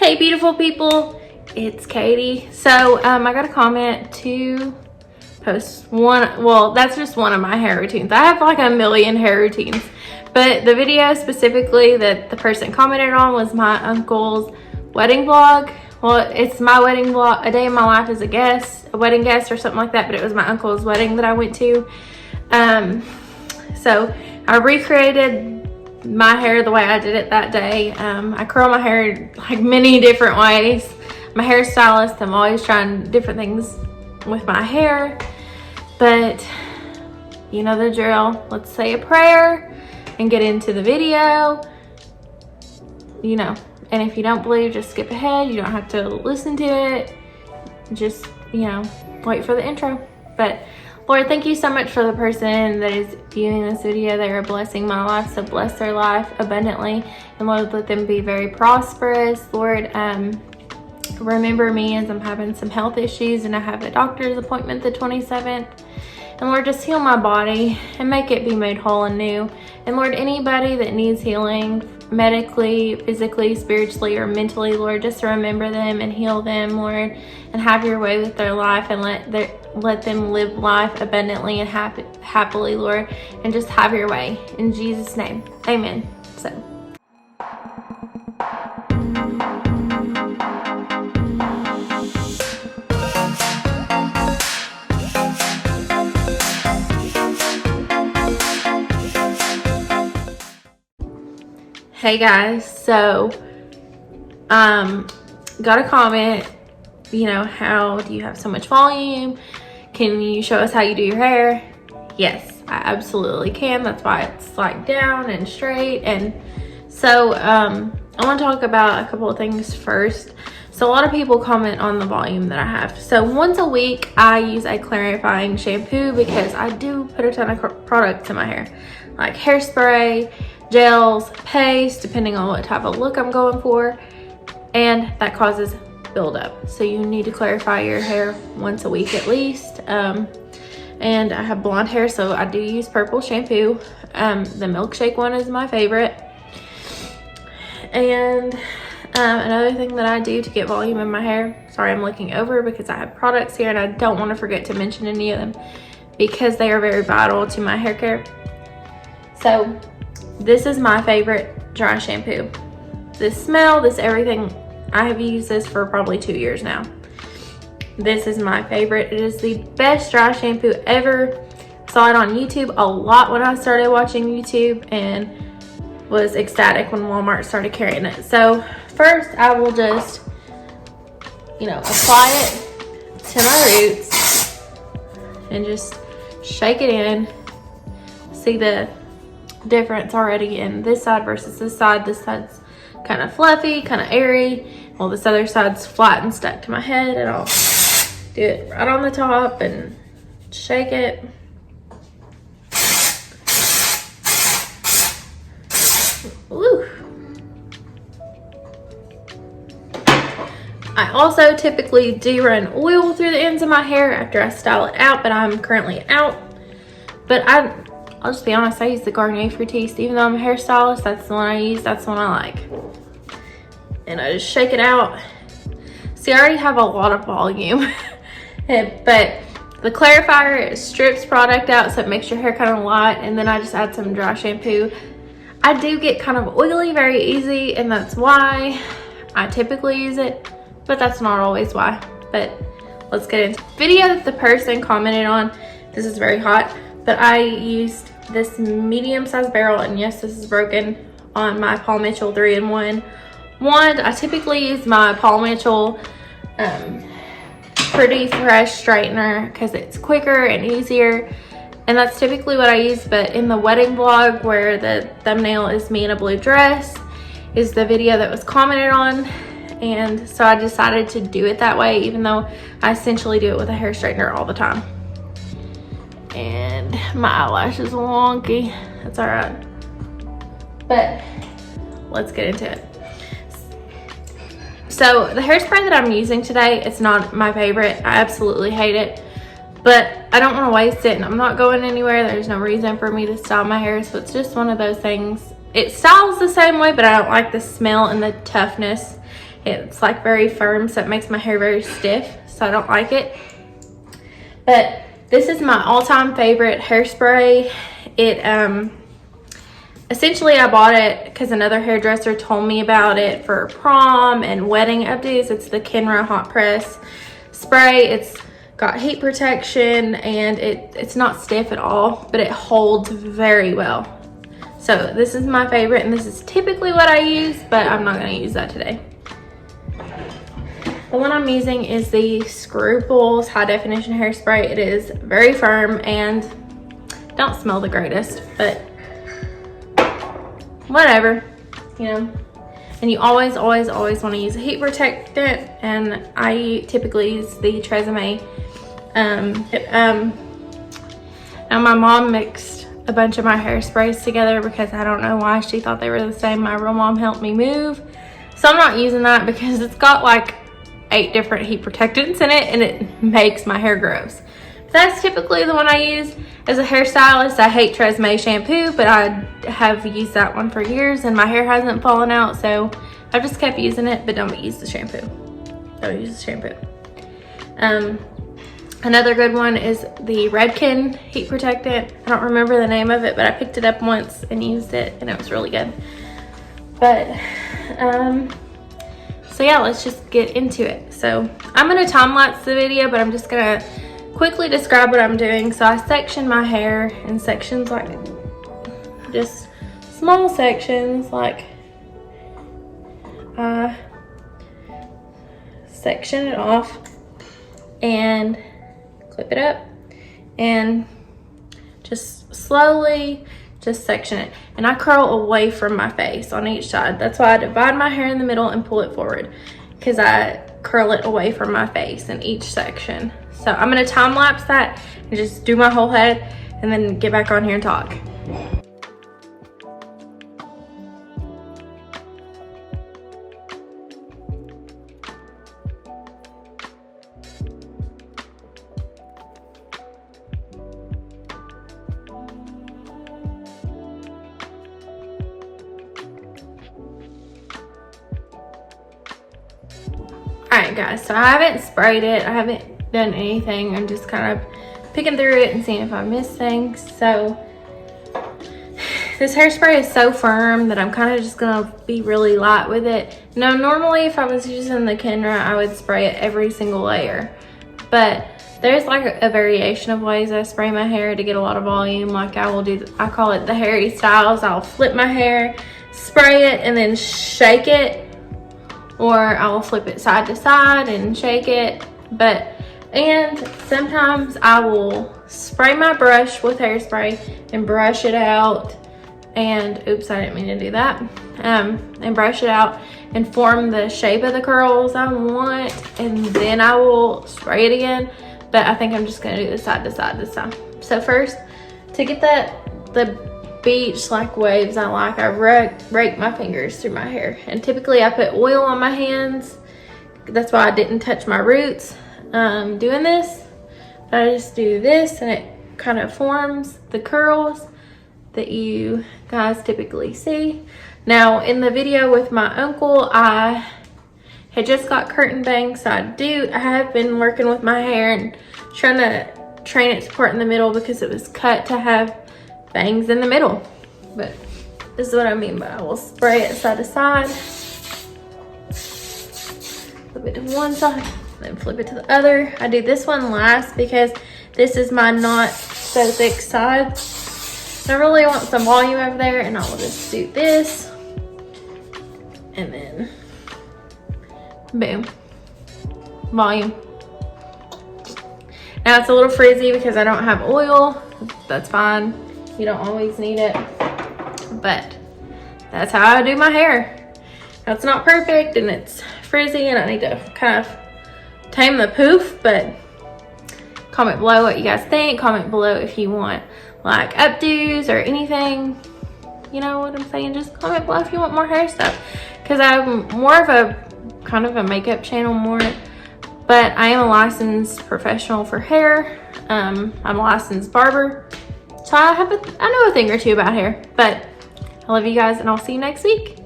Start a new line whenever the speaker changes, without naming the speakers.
Hey beautiful people, it's Katie. So I got a comment to post one, well that's just one of my hair routines. I have like a million hair routines, but the video specifically that the person commented on was my uncle's wedding vlog. Well, it's my wedding vlog, a day in my life as a guest, a wedding guest or something like that, but it was my uncle's wedding that I went to. So I recreated my hair the way I did it that day. I curl my hair like many different ways. I'm a hairstylist. I'm always trying different things with my hair, but you know the drill. Let's say a prayer and get into the video, you know. And if you don't believe, just skip ahead. You don't have to listen to it. Just, you know, wait for the intro. But Lord, thank you so much for the person that is viewing this video. They are blessing my life, so bless their life abundantly. And Lord, let them be very prosperous. Lord, remember me as I'm having some health issues and I have a doctor's appointment the 27th. And Lord, just heal my body and make it be made whole and new. And Lord, anybody that needs healing medically, physically, spiritually, or mentally, Lord, just remember them and heal them, Lord, and have your way with their life and let them live life abundantly and happily, Lord, and just have your way. In Jesus' name, amen. So. Hey guys, so got a comment, you know, how do you have so much volume? Can you show us how you do your hair? Yes, I absolutely can. That's why it's like down and straight. And so I want to talk about a couple of things first. So a lot of people comment on the volume that I have. So once a week I use a clarifying shampoo because I do put a ton of products in my hair, like hairspray, gels, paste, depending on what type of look I'm going for, and that causes buildup. So you need to clarify your hair once a week at least. And I have blonde hair, so I do use purple shampoo. The milkshake one is my favorite. And another thing that I do to get volume in my hair, sorry I'm looking over because I have products here and I don't want to forget to mention any of them because they are very vital to my hair care. So this is my favorite dry shampoo. This smell, this everything, I have used this for probably 2 years now. This is my favorite. It is the best dry shampoo ever. Saw it on YouTube a lot when I started watching YouTube and was ecstatic when Walmart started carrying it. So first I will just, you know, apply it to my roots and just shake it in. See the difference already in this side versus this side. This side's kind of fluffy, kind of airy, while this other side's flat and stuck to my head. And I'll do it right on the top and shake it. Ooh. I also typically do run oil through the ends of my hair after I style it out, but I'm currently out. But I'll just be honest, I use the Garnier Fructis. Even though I'm a hairstylist, that's the one I use. That's the one I like. And I just shake it out. See, I already have a lot of volume. But the clarifier strips product out, so it makes your hair kind of light. And then I just add some dry shampoo. I do get kind of oily very easy, and that's why I typically use it. But that's not always why. But let's get into the video that the person commented on. This is very hot. But I used this medium-sized barrel, and yes, this is broken, on my Paul Mitchell 3-in-1 wand. I typically use my Paul Mitchell Pretty Fresh straightener because it's quicker and easier, and that's typically what I use. But in the wedding vlog, where the thumbnail is me in a blue dress, is the video that was commented on, and so I decided to do it that way, even though I essentially do it with a hair straightener all the time. And my eyelash is wonky. That's all right. But let's get into it. So the hairspray that I'm using today, it's not my favorite. I absolutely hate it. But I don't want to waste it, and I'm not going anywhere. There's no reason for me to style my hair. So it's just one of those things. It styles the same way, but I don't like the smell and the toughness It's like very firm, so it makes my hair very stiff, so I don't like it. But this is my all-time favorite hairspray. It essentially I bought it because another hairdresser told me about it for prom and wedding updos. It's the Kenra hot press spray. It's got heat protection and it's not stiff at all, but it holds very well. So this is my favorite, and this is typically what I use, but I'm not going to use that today. The one I'm using is the Scruples High Definition Hairspray. It is very firm and don't smell the greatest, but whatever, you know. And you always want to use a heat protectant, and I typically use the Tresemme. Now my mom mixed a bunch of my hairsprays together because I don't know why she thought they were the same. My real mom helped me move, so I'm not using that because it's got like 8 different heat protectants in it and it makes my hair gross. That's typically the one I use as a hairstylist. I hate Tresemme shampoo, but I have used that one for years and my hair hasn't fallen out, so I've just kept using it. But don't use the shampoo. Don't use the shampoo. Another good one is the Redken heat protectant. I don't remember the name of it, but I picked it up once and used it and it was really good. But so yeah, let's just get into it. So I'm gonna time lapse the video, but I'm just gonna quickly describe what I'm doing. So I section my hair in sections, like just small sections, like I section it off and clip it up and just slowly just section it. And I curl away from my face on each side. That's why I divide my hair in the middle and pull it forward, because I curl it away from my face in each section. So I'm gonna time lapse that and just do my whole head and then get back on here and talk. Alright guys, so I haven't sprayed it, I haven't done anything. I'm just kind of picking through it and seeing if I missed things. So this hairspray is so firm that I'm kind of just gonna be really light with it. Now normally if I was using the Kenra, I would spray it every single layer, but there's like a variation of ways I spray my hair to get a lot of volume. Like I call it the Harry Styles. I'll flip my hair, spray it, and then shake it, or I will flip it side to side and shake it. And sometimes I will spray my brush with hairspray and brush it out, and oops, I didn't mean to do that, and brush it out and form the shape of the curls I want, and then I will spray it again. But I think I'm just gonna do the side to side this time. So first, to get the beach like waves I rake my fingers through my hair, and typically I put oil on my hands. That's why I didn't touch my roots doing this. But I just do this and it kind of forms the curls that you guys typically see. Now in the video with my uncle, I had just got curtain bangs, so I have been working with my hair and trying to train it to part in the middle because it was cut to have bangs in the middle. But this is what I mean by I will spray it side to side, flip it to one side, then flip it to the other. I do this one last because this is my not so thick side. I really want some volume over there, and I will just do this and then boom, volume. Now it's a little frizzy because I don't have oil. That's fine, you don't always need it, but that's how I do my hair. Now it's not perfect and it's frizzy and I need to kind of tame the poof, but comment below what you guys think. Comment below if you want like updos or anything, you know what I'm saying. Just comment below if you want more hair stuff, because I'm more of a kind of a makeup channel more, but I am a licensed professional for hair. I'm a licensed barber, so I know a thing or two about hair. But I love you guys and I'll see you next week.